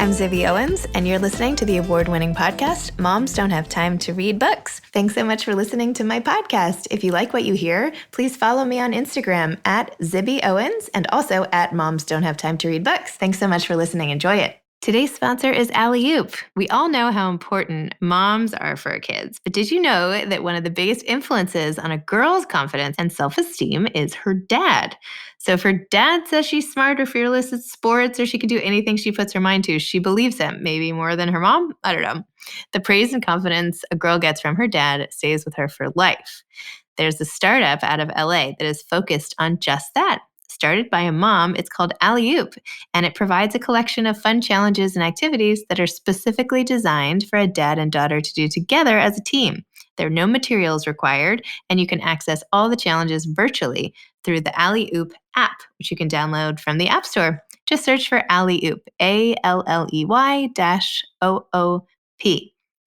I'm Zibby Owens, and you're listening to the award-winning podcast, Moms Don't Have Time to Read Books. Thanks so much for listening to my podcast. If you like what you hear, please follow me on Instagram at Zibby Owens and also at Moms Don't Have Time to Read Books. Thanks so much for listening. Enjoy it. Today's sponsor is Alley Oop. We all know how important moms are for our kids, but did you know that one of the biggest influences on a girl's confidence and self-esteem is her dad? So if her dad says she's smart or fearless at sports or she can do anything she puts her mind to, she believes him, maybe more than her mom. I don't know. The praise and confidence a girl gets from her dad stays with her for life. There's a startup out of LA that is focused on just that. Started by a mom, it's called Alley Oop, and it provides a collection of fun challenges and activities that are specifically designed for a dad and daughter to do together as a team. There are no materials required, and you can access all the challenges virtually through the Alley Oop app, which you can download from the App Store. Just search for Alley Oop, ALLEY-OOP.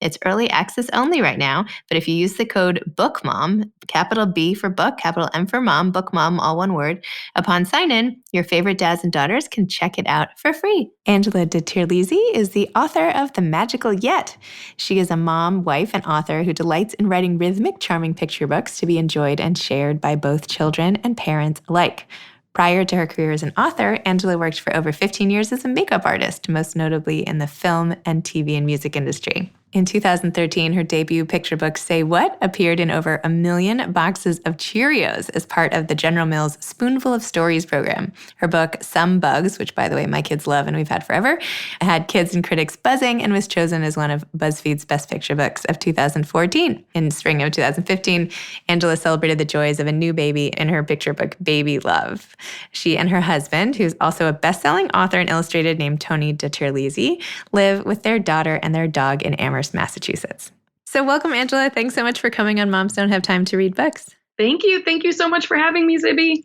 It's early access only right now, but if you use the code BOOKMOM, capital B for book, capital M for mom, BOOKMOM, all one word, upon sign-in, your favorite dads and daughters can check it out for free. Angela DiTerlizzi is the author of The Magical Yet. She is a mom, wife, and author who delights in writing rhythmic, charming picture books to be enjoyed and shared by both children and parents alike. Prior to her career as an author, Angela worked for over 15 years as a makeup artist, most notably in the film and TV and music industry. In 2013, her debut picture book, Say What, appeared in over 1 million boxes of Cheerios as part of the General Mills Spoonful of Stories program. Her book, Some Bugs, which, by the way, my kids love and we've had forever, had kids and critics buzzing and was chosen as one of BuzzFeed's Best Picture Books of 2014. In spring of 2015, Angela celebrated the joys of a new baby in her picture book, Baby Love. She and her husband, who's also a best-selling author and illustrator named Tony DiTerlizzi, live with their daughter and their dog in Amherst, Massachusetts. So welcome, Angela. Thanks so much for coming on Moms Don't Have Time to Read Books. Thank you. Thank you so much for having me, Zibby.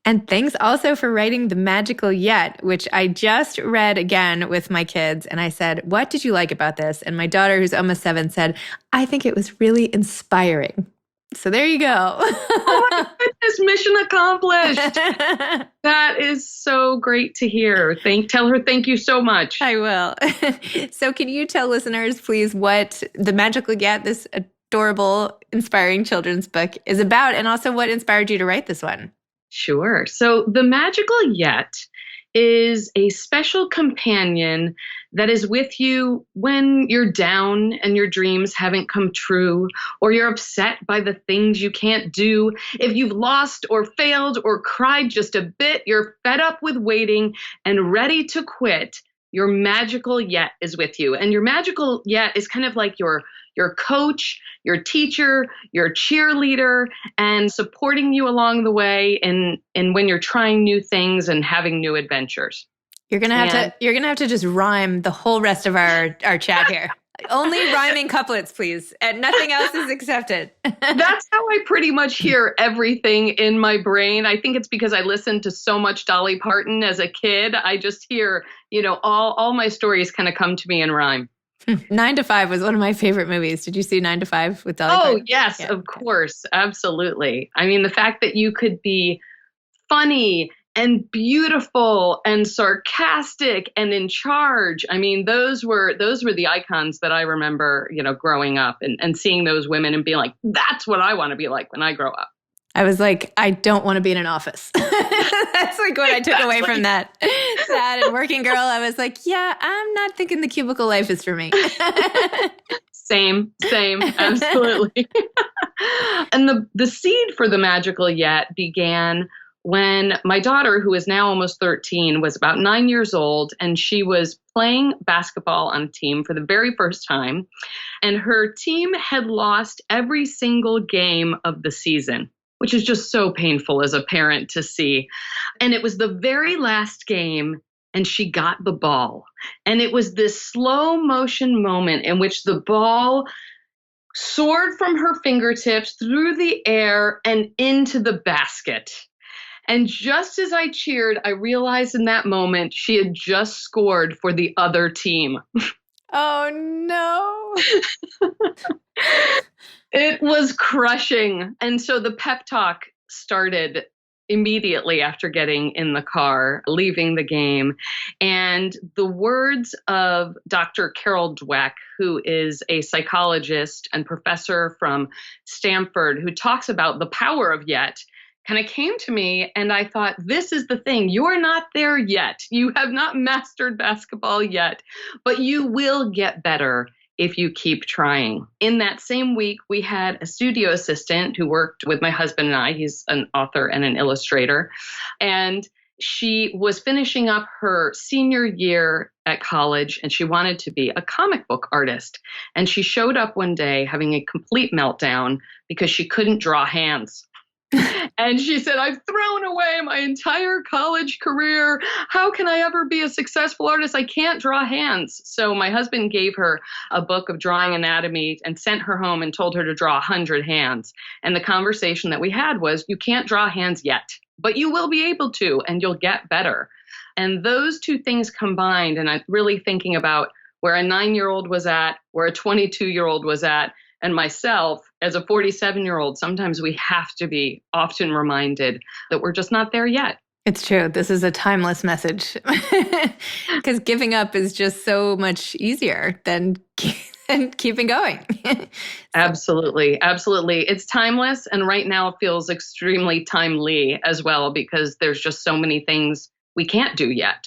And thanks also for writing The Magical Yet, which I just read again with my kids. And I said, what did you like about this? And my daughter, who's almost 7, said, I think it was really inspiring. So there you go. Oh my goodness, mission accomplished. That is so great to hear. Tell her thank you so much. I will. So can you tell listeners, please, what The Magical Yet, this adorable, inspiring children's book, is about, and also what inspired you to write this one? Sure. So The Magical Yet is a special companion that is with you when you're down and your dreams haven't come true, or you're upset by the things you can't do. If you've lost or failed or cried just a bit, you're fed up with waiting and ready to quit, your Magical Yet is with you. And your Magical Yet is kind of like your coach, your teacher, your cheerleader, and supporting you along the way and when you're trying new things and having new adventures. You're gonna have to just rhyme the whole rest of our chat here. Only rhyming couplets, please. And nothing else is accepted. That's how I pretty much hear everything in my brain. I think it's because I listened to so much Dolly Parton as a kid. I just hear, all my stories kind of come to me in rhyme. 9 to 5 was one of my favorite movies. Did you see 9 to 5 with Dolly Parton? Oh, yes, yeah. Of course. Absolutely. I mean, the fact that you could be funny and beautiful and sarcastic and in charge. I mean, those were the icons that I remember, growing up and seeing those women and being like, that's what I want to be like when I grow up. I was like, I don't want to be in an office. That's like what I took away from that sad and working girl. I was like, yeah, I'm not thinking the cubicle life is for me. Same, absolutely. And the seed for The Magical Yet began when my daughter, who is now almost 13, was about 9 years old, and she was playing basketball on a team for the very first time. And her team had lost every single game of the season, which is just so painful as a parent to see. And it was the very last game, and she got the ball. And it was this slow motion moment in which the ball soared from her fingertips through the air and into the basket. And just as I cheered, I realized in that moment she had just scored for the other team. Oh, no. It was crushing. And so the pep talk started immediately after getting in the car, leaving the game. And the words of Dr. Carol Dweck, who is a psychologist and professor from Stanford, who talks about the power of yet, kind of came to me. And I thought, this is the thing. You're not there yet. You have not mastered basketball yet, but you will get better if you keep trying. In that same week, we had a studio assistant who worked with my husband and I. He's an author and an illustrator. And she was finishing up her senior year at college, and she wanted to be a comic book artist. And she showed up one day having a complete meltdown because she couldn't draw hands. And she said, I've thrown away my entire college career. How can I ever be a successful artist? I can't draw hands. So my husband gave her a book of drawing anatomy and sent her home and told her to draw 100 hands. And the conversation that we had was, you can't draw hands yet, but you will be able to, and you'll get better. And those two things combined, and I'm really thinking about where a 9-year-old was at, where a 22-year-old was at, and myself as a 47-year-old, sometimes we have to be often reminded that we're just not there yet. It's true. This is a timeless message because giving up is just so much easier than keeping going. Absolutely. Absolutely. It's timeless. And right now it feels extremely timely as well, because there's just so many things we can't do yet,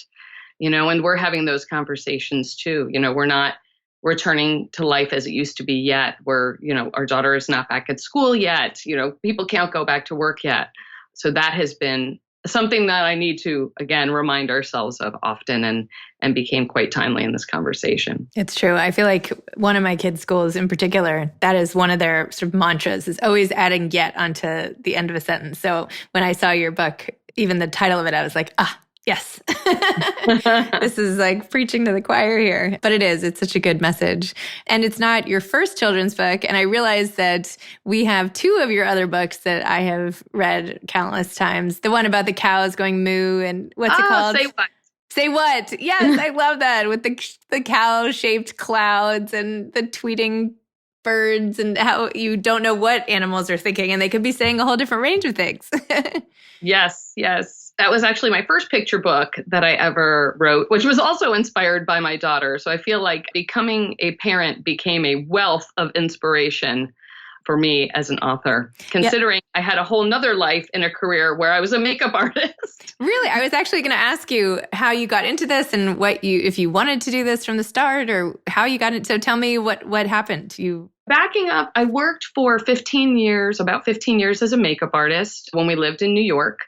and we're having those conversations too. We're not returning to life as it used to be yet. Our daughter is not back at school yet. People can't go back to work yet. So that has been something that I need to, again, remind ourselves of often, and became quite timely in this conversation. It's true. I feel like one of my kids' schools in particular, that is one of their sort of mantras, is always adding yet onto the end of a sentence. So when I saw your book, even the title of it, I was like, yes, this is like preaching to the choir here. But it's such a good message. And it's not your first children's book. And I realized that we have 2 of your other books that I have read countless times. The one about the cows going moo, and what's it called? Say What? Say What? Yes, I love that, with the cow-shaped clouds and the tweeting birds, and how you don't know what animals are thinking, and they could be saying a whole different range of things. Yes, yes. That was actually my first picture book that I ever wrote, which was also inspired by my daughter. So I feel like becoming a parent became a wealth of inspiration for me as an author, considering I had a whole nother life in a career where I was a makeup artist. Really? I was actually going to ask you how you got into this, and if you wanted to do this from the start, or how you got it. So tell me what happened. Backing up, I worked for about 15 years as a makeup artist when we lived in New York.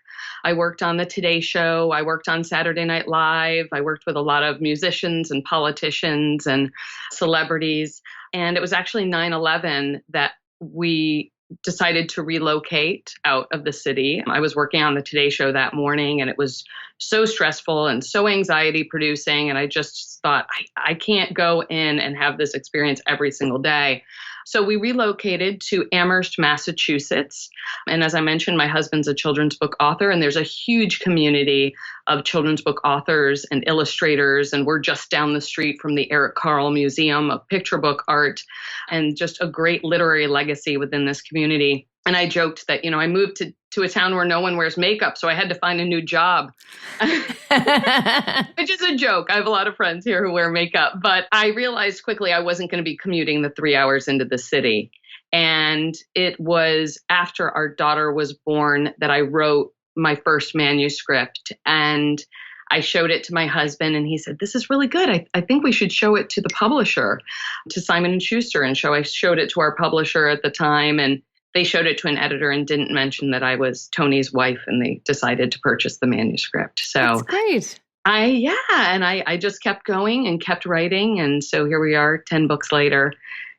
I worked on the Today Show. I worked on Saturday Night Live. I worked with a lot of musicians and politicians and celebrities. And it was actually 9/11 that we decided to relocate out of the city. I was working on the Today Show that morning, and it was so stressful and so anxiety producing. And I just thought, I can't go in and have this experience every single day. So we relocated to Amherst, Massachusetts. And as I mentioned, my husband's a children's book author, and there's a huge community of children's book authors and illustrators. And we're just down the street from the Eric Carle Museum of Picture Book Art, and just a great literary legacy within this community. And I joked that, I moved to a town where no one wears makeup, so I had to find a new job, which is a joke. I have a lot of friends here who wear makeup, but I realized quickly I wasn't going to be commuting the 3 hours into the city. And it was after our daughter was born that I wrote my first manuscript, and I showed it to my husband, and he said, this is really good. I think we should show it to the publisher, to Simon & Schuster. And so I showed it to our publisher at the time, and they showed it to an editor and didn't mention that I was Tony's wife, and they decided to purchase the manuscript. So that's great. I just kept going and kept writing. And so here we are 10 books later.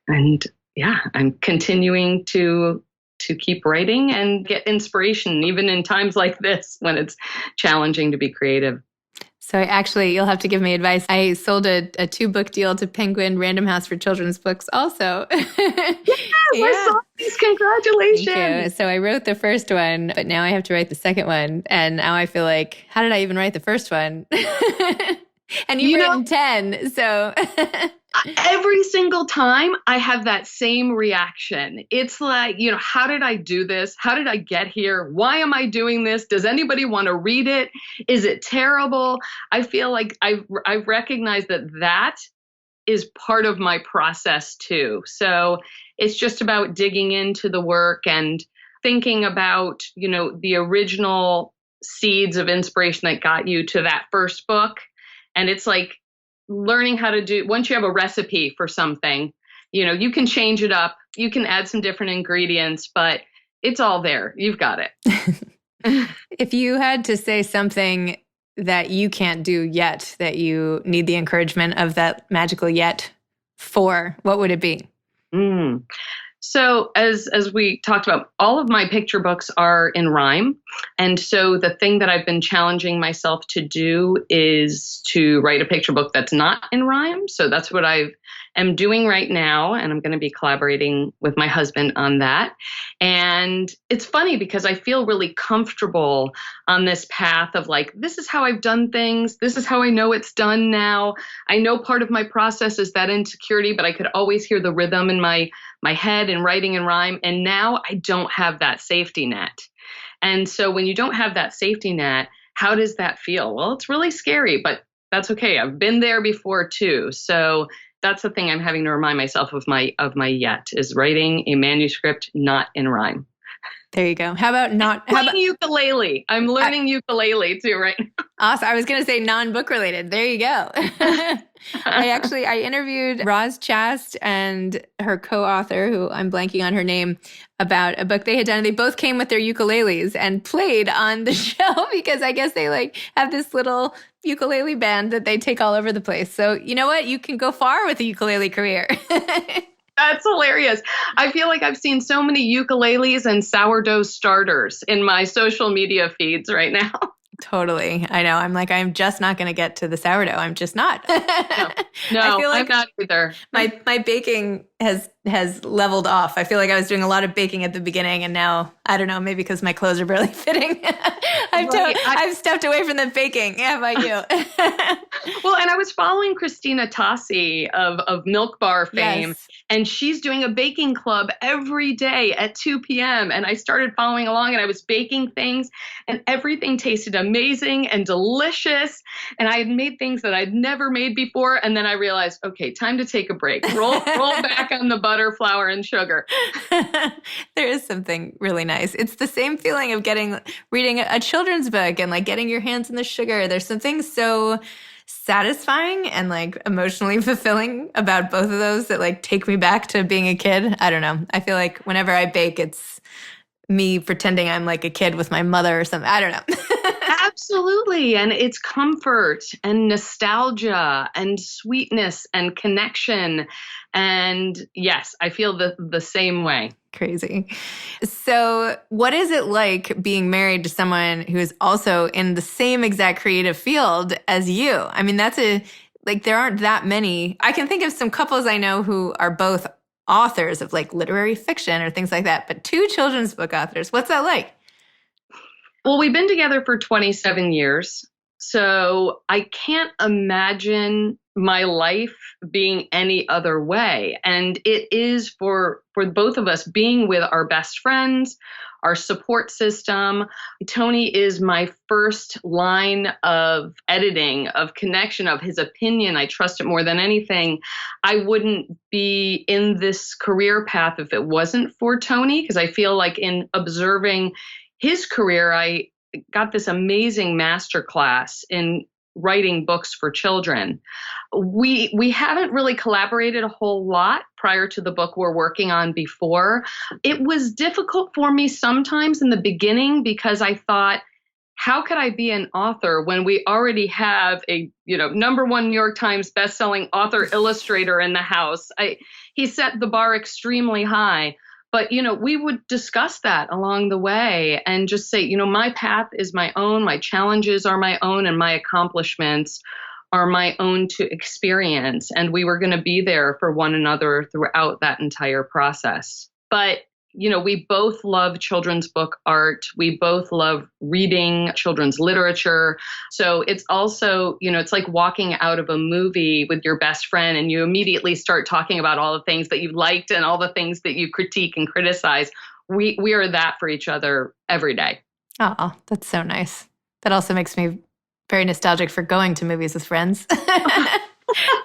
And I'm continuing to keep writing and get inspiration, even in times like this when it's challenging to be creative. So actually, you'll have to give me advice. I sold a 2-book deal to Penguin Random House for children's books also. I saw these. Congratulations. Thank you. So I wrote the first one, but now I have to write the second one. And now I feel like, how did I even write the first one? And you've written 10, so... Every single time I have that same reaction. It's like, how did I do this? How did I get here? Why am I doing this? Does anybody want to read it? Is it terrible? I feel like I've recognized that is part of my process too. So it's just about digging into the work and thinking about, the original seeds of inspiration that got you to that first book. And it's like learning how to do, once you have a recipe for something, you can change it up, you can add some different ingredients, but it's all there. You've got it. If you had to say something that you can't do yet, that you need the encouragement of that magical yet for, what would it be? So as we talked about, all of my picture books are in rhyme. And so the thing that I've been challenging myself to do is to write a picture book that's not in rhyme. So that's what I am doing right now. And I'm going to be collaborating with my husband on that. And it's funny because I feel really comfortable on this path of like, this is how I've done things. This is how I know it's done now. I know part of my process is that insecurity, but I could always hear the rhythm in my head and writing in rhyme. And now I don't have that safety net. And so when you don't have that safety net, how does that feel? Well, it's really scary, but that's okay. I've been there before too. So that's the thing I'm having to remind myself of my yet is writing a manuscript not in rhyme. There you go. How about playing ukulele? I'm learning ukulele too right now. Awesome. I was going to say non-book related. There you go. I interviewed Roz Chast and her co-author, who I'm blanking on her name, about a book they had done. They both came with their ukuleles and played on the show because I guess they like have this little ukulele band that they take all over the place. So you know what? You can go far with a ukulele career. That's hilarious. I feel like I've seen so many ukuleles and sourdough starters in my social media feeds right now. Totally. I know. I'm like, I'm just not going to get to the sourdough. I'm just not. No, I feel like I'm not either. My baking has leveled off. I feel like I was doing a lot of baking at the beginning, and now, I don't know, maybe because my clothes are barely fitting. I've stepped away from the baking. Yeah, how about you? Well, and I was following Christina Tassi of Milk Bar fame, Yes. and she's doing a baking club every day at 2 p.m. And I started following along, and I was baking things, and everything tasted amazing and delicious. And I had made things that I'd never made before. And then I realized, okay, time to take a break. Roll back on the butter, flour, and sugar. There is something really nice. It's the same feeling of reading a children's book and like getting your hands in the sugar. There's something so satisfying and like emotionally fulfilling about both of those that like take me back to being a kid. I don't know. I feel like whenever I bake, it's me pretending I'm like a kid with my mother or something. I don't know. Absolutely. And it's comfort and nostalgia and sweetness and connection. And yes, I feel the same way. Crazy. So what is it like being married to someone who is also in the same exact creative field as you? I mean, there aren't that many. I can think of some couples I know who are both authors of like literary fiction or things like that, but two children's book authors. What's that like? Well, we've been together for 27 years. So I can't imagine my life being any other way. And it is for both of us being with our best friends, our support system. Tony is my first line of editing, of connection, of his opinion. I trust it more than anything. I wouldn't be in this career path if it wasn't for Tony, because I feel like in observing his career, I got this amazing masterclass in writing books for children. We haven't really collaborated a whole lot prior to the book we're working on before. It was difficult for me sometimes in the beginning because I thought, how could I be an author when we already have a #1 New York Times bestselling author illustrator in the house? He set the bar extremely high. But, we would discuss that along the way and just say, my path is my own, my challenges are my own, and my accomplishments are my own to experience. And we were going to be there for one another throughout that entire process. But we both love children's book art. We both love reading children's literature. So it's also, it's like walking out of a movie with your best friend and you immediately start talking about all the things that you liked and all the things that you critique and criticize. We are that for each other every day. Oh, that's so nice. That also makes me very nostalgic for going to movies with friends.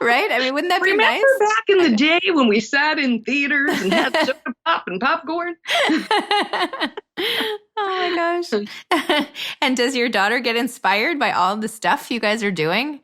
Right? I mean, wouldn't that be nice? Remember back in the day when we sat in theaters and had soda pop and popcorn? Oh my gosh. And does your daughter get inspired by all the stuff you guys are doing?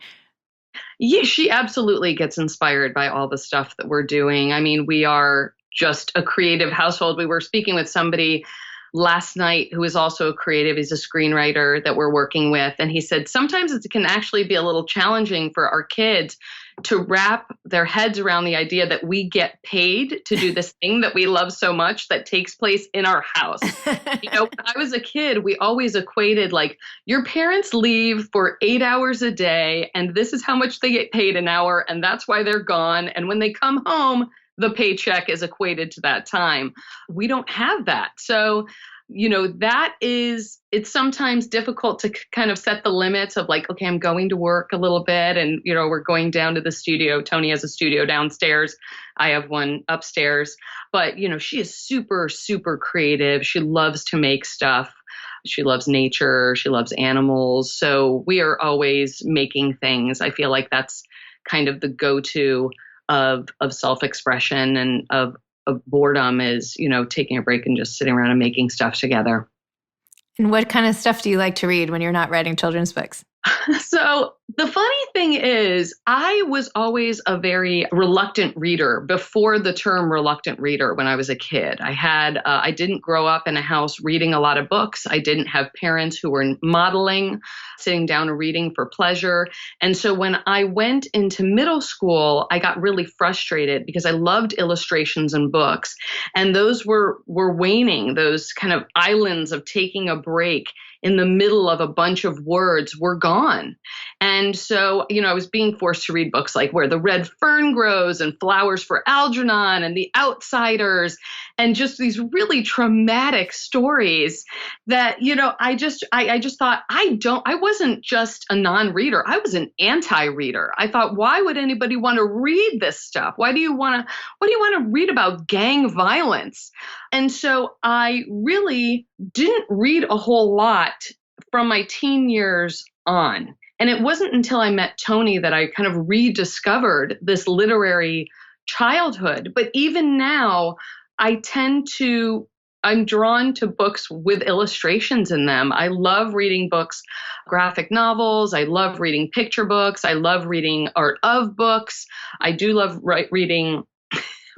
Yeah, she absolutely gets inspired by all the stuff that we're doing. I mean, we are just a creative household. We were speaking with somebody last night who is also a creative. He's a screenwriter that we're working with. And he said sometimes it can actually be a little challenging for our kids to wrap their heads around the idea that we get paid to do this thing that we love so much that takes place in our house. When I was a kid, we always equated like your parents leave for 8 hours a day and this is how much they get paid an hour and that's why they're gone. And when they come home, the paycheck is equated to that time. We don't have that. So, it's sometimes difficult to kind of set the limits of like, okay, I'm going to work a little bit and, we're going down to the studio. Tony has a studio downstairs. I have one upstairs. But, she is super, super creative. She loves to make stuff. She loves nature. She loves animals. So we are always making things. I feel like that's kind of the go-to of self-expression and of boredom is, taking a break and just sitting around and making stuff together. And what kind of stuff do you like to read when you're not writing children's books? So the funny thing is, I was always a very reluctant reader before the term reluctant reader when I was a kid. I didn't grow up in a house reading a lot of books. I didn't have parents who were modeling, sitting down and reading for pleasure. And so when I went into middle school, I got really frustrated because I loved illustrations and books. And those were waning, those kind of islands of taking a break in the middle of a bunch of words were gone. And so, I was being forced to read books like Where the Red Fern Grows and Flowers for Algernon and The Outsiders and just these really traumatic stories that, I just thought I wasn't just a non-reader. I was an anti-reader. I thought, why would anybody want to read this stuff? What do you want to read about gang violence? And so I really didn't read a whole lot from my teen years on. And it wasn't until I met Tony that I kind of rediscovered this literary childhood. But even now, I'm drawn to books with illustrations in them. I love reading books, graphic novels. I love reading picture books. I love reading art of books. I do love reading.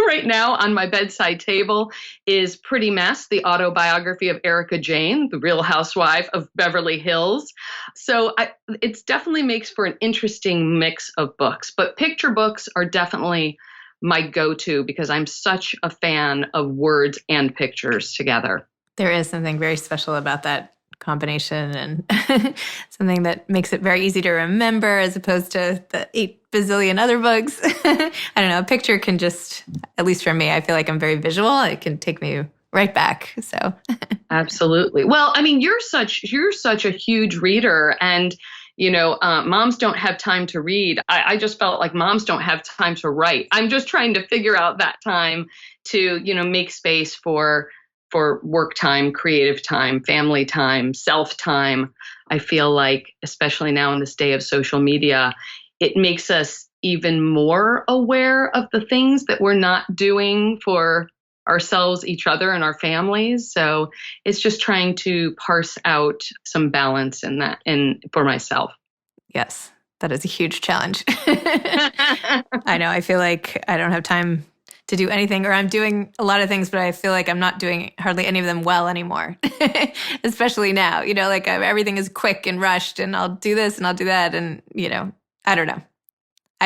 Right now on my bedside table is Pretty Mess, the autobiography of Erica Jane, the Real Housewife of Beverly Hills. So it definitely makes for an interesting mix of books. But picture books are definitely my go-to because I'm such a fan of words and pictures together. There is something very special about that combination and something that makes it very easy to remember as opposed to the 8 bazillion other books. I don't know. A picture can just, at least for me, I feel like I'm very visual. It can take me right back. So absolutely. Well, I mean, you're such a huge reader and moms don't have time to read. I just felt like moms don't have time to write. I'm just trying to figure out that time to, make space for work time, creative time, family time, self time. I feel like, especially now in this day of social media, it makes us even more aware of the things that we're not doing for ourselves, each other, and our families. So it's just trying to parse out some balance in that and for myself. Yes, that is a huge challenge. I know. I feel like I don't have time to do anything, or I'm doing a lot of things, but I feel like I'm not doing hardly any of them well anymore, especially now, everything is quick and rushed and I'll do this and I'll do that. And, I don't know.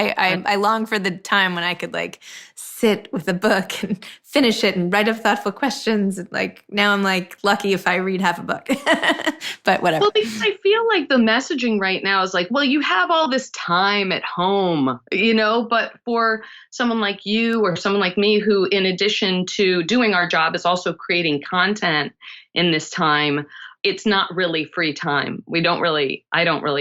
I long for the time when I could like sit with a book and finish it and write up thoughtful questions. Like now I'm like lucky if I read half a book, but whatever. Well, because I feel like the messaging right now is like, well, you have all this time at home, but for someone like you or someone like me who, in addition to doing our job, is also creating content in this time, it's not really free time. I don't really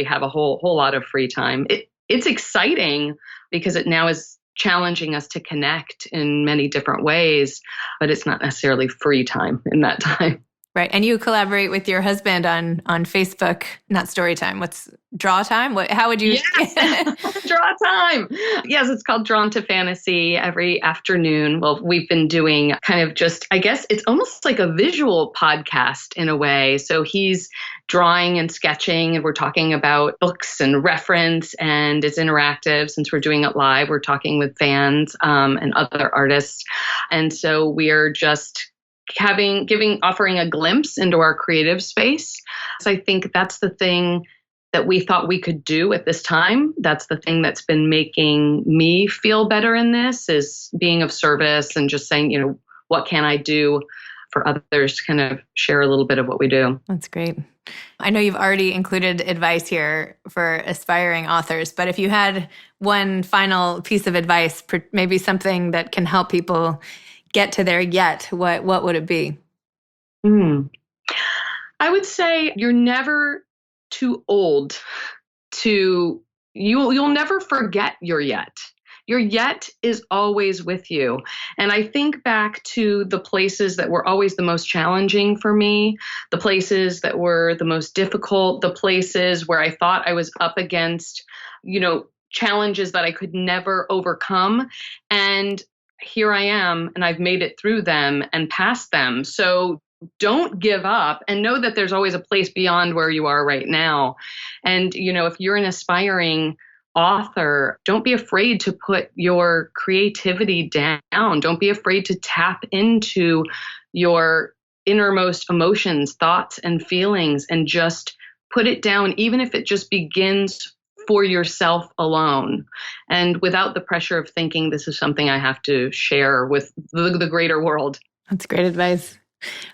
have a whole lot of free time. It's exciting because it now is challenging us to connect in many different ways, but it's not necessarily free time in that time. Right. And you collaborate with your husband on Facebook, not story time. What's draw time? How would you? Yes. Draw time. Yes, it's called Drawn to Fantasy every afternoon. Well, we've been doing kind of just, I guess it's almost like a visual podcast in a way. So he's drawing and sketching and we're talking about books and reference, and it's interactive. Since we're doing it live, we're talking with fans and other artists. And so we're just offering a glimpse into our creative space. So I think that's the thing that we thought we could do at this time. That's the thing that's been making me feel better in this, is being of service and just saying, what can I do for others to kind of share a little bit of what we do. That's great. I know you've already included advice here for aspiring authors, but if you had one final piece of advice, maybe something that can help people get to their yet, what would it be? I would say you're never too old you'll never forget your yet. Your yet is always with you. And I think back to the places that were always the most challenging for me, the places that were the most difficult, the places where I thought I was up against, challenges that I could never overcome. And here I am, and I've made it through them and past them. So don't give up and know that there's always a place beyond where you are right now. And, if you're an aspiring author, don't be afraid to put your creativity down. Don't be afraid to tap into your innermost emotions, thoughts, and feelings, and just put it down, even if it just begins for yourself alone and without the pressure of thinking this is something I have to share with the greater world. That's great advice.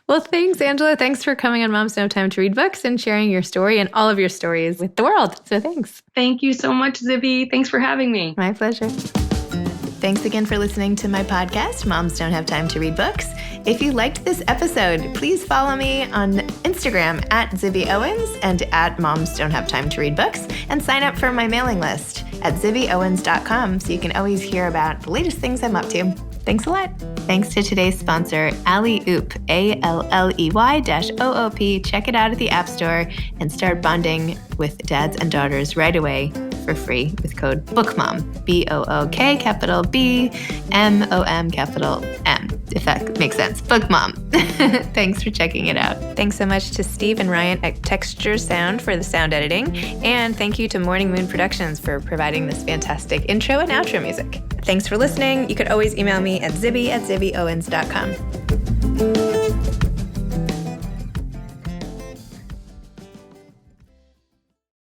Well, thanks, Angela. Thanks for coming on Moms Don't Have Time to Read Books and sharing your story and all of your stories with the world. So thanks. Thank you so much, Zibby. Thanks for having me. My pleasure. Thanks again for listening to my podcast, Moms Don't Have Time to Read Books. If you liked this episode, please follow me on Instagram @ZibbyOwens and @Moms Don't Have Time to Read Books, and sign up for my mailing list at zibbyowens.com so you can always hear about the latest things I'm up to. Thanks a lot. Thanks to today's sponsor, Alley Oop, ALLEY-OOP. Check it out at the App Store and start bonding with dads and daughters right away for free with code BOOKMOM, BOOK, capital B, MOM, capital M, if that makes sense. BOOKMOM. Thanks for checking it out. Thanks so much to Steve and Ryan at Texture Sound for the sound editing. And thank you to Morning Moon Productions for providing this fantastic intro and outro music. Thanks for listening. You could always email me at zibby@zibbyowens.com.